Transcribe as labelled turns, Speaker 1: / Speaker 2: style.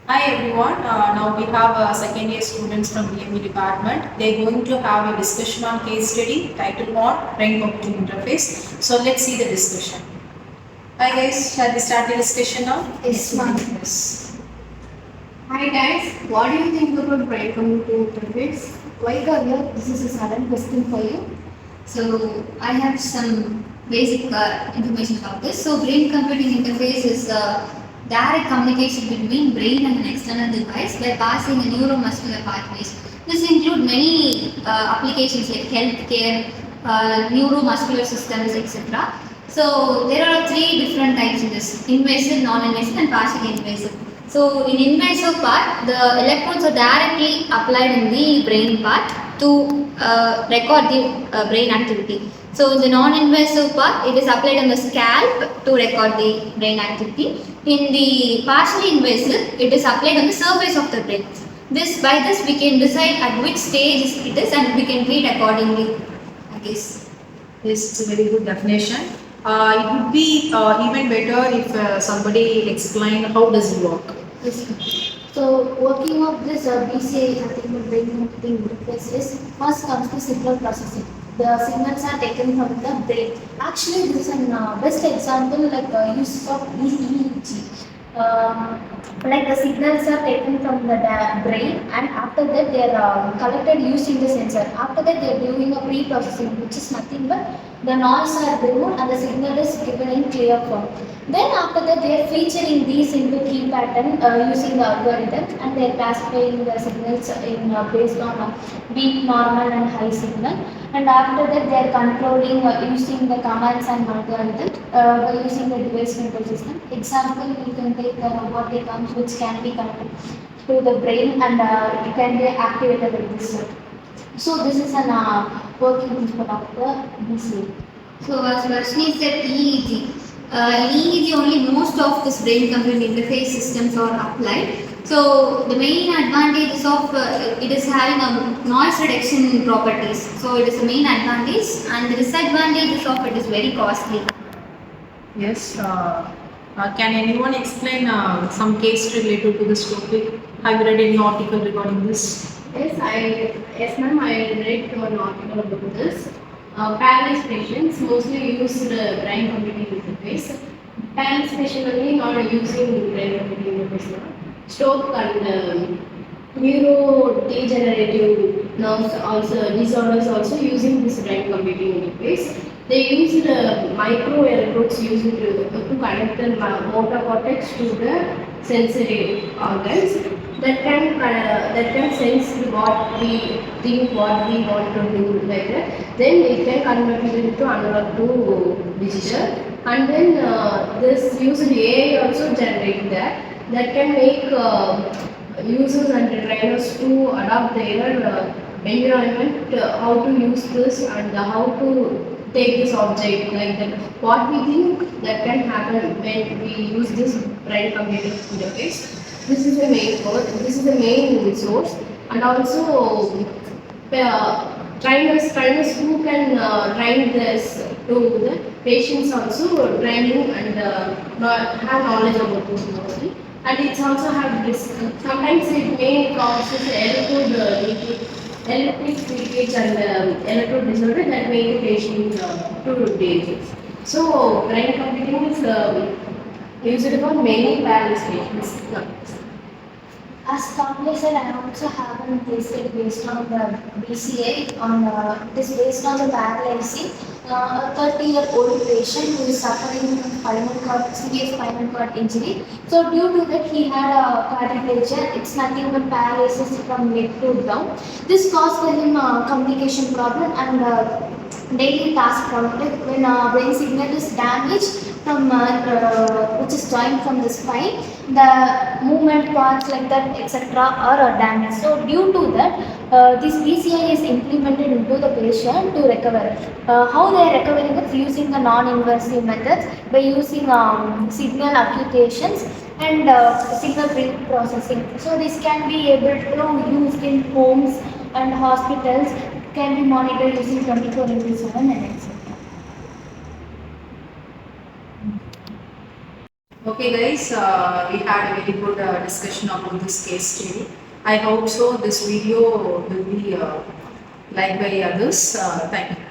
Speaker 1: Hi everyone. Now we have second year students from BME department. They're going to have a discussion on case study titled on brain computer interface. So let's see the discussion. Hi guys, shall we start the discussion now?
Speaker 2: Yes, ma'am.
Speaker 1: Yes.
Speaker 2: Hi guys, what do you think about brain computer interface? Why are here? This is a sudden question for you. So I have some basic information about this. So brain computing interface is direct communication between brain and an external device by passing a neuromuscular pathways. This include many applications like healthcare, neuromuscular systems, etc. So there are three different types in this: invasive, non-invasive, and partially invasive. So in invasive part, the electrodes are directly applied in the brain part to record the brain activity. So in the non-invasive part, it is applied on the scalp to record the brain activity. In the partially invasive, it is applied on the surface of the brain. By this we can decide at which stage it is and we can treat accordingly. I guess.
Speaker 1: Yes, it's a very good definition. It would be even better if somebody explain how does it work.
Speaker 2: Yes. So working of this BCI, artificial brain computing interface is first comes to signal processing. The signals are taken from the brain. Actually, this is an best example like use of EEG. Like the signals are taken from the brain and after that they are collected using the sensor. After that they are doing a pre-processing which is nothing but the noise are removed and the signal is given in clear form. Then after that they are featuring these into key pattern using the algorithms and they are classifying the signals in based on weak, normal and high signal. And after that they are controlling using the commands and algorithms by using the device control system. Example, you can take the robotic arms which can be connected to the brain and it can be activated with this. So this is an working principle of the BCA.
Speaker 3: So as Varshini said, EEG. In EEG only most of this brain computer interface systems are applied. So the main advantages of it is having a noise reduction properties. So it is the main advantage, and the disadvantages of it is very costly.
Speaker 1: Yes. Can anyone explain some case related to this topic? Have you read any article regarding this?
Speaker 2: Yes, ma'am. I read an article about this. Paralyzed patients mostly use the brain computing interface. Paralyzed patient only not using brain computing interface now. Stroke and neurodegenerative nerves also disorders also using this brain computing interface. They use the micro electrodes used to connect the motor cortex to the sensory organs that can sense what we think, what we want to do like that. Then it can convert it into analog to digital, and then this used AI also generate that can make users and trainers to adapt their environment, how to use this and how to take this object like that. What we think that can happen when we use this brain computing interface. This is the main code. This is the main source, and also trainers who can train this to the patients also training and have knowledge about this mostly. And it's also have risk. Sometimes it may causes electric leakage and electrode disorder that make the patient to dangerous. So brain computing is used for many paralysis patients.
Speaker 4: As Kamle said, I also haven't tasted based on the BCA on it is based on the paralysis. A 30-year-old patient who is suffering from severe spinal cord injury. So due to that, he had a quadriplegia. It's nothing but paralysis from neck to down. This caused him a communication problem and daily task problem. Like when brain signal is damaged from which is joined from the spine, the movement parts like that etc. are damaged. So due to that, this PCI is implemented into the patient to recover. How they are recovering it using the non-invasive methods by using signal acquisitions and signal processing. So this can be able to used in homes and hospitals, can be monitored using 24/7 and etc.
Speaker 1: Okay guys, we had a very good discussion about this case study. I hope so this video will be liked by others. Thank you.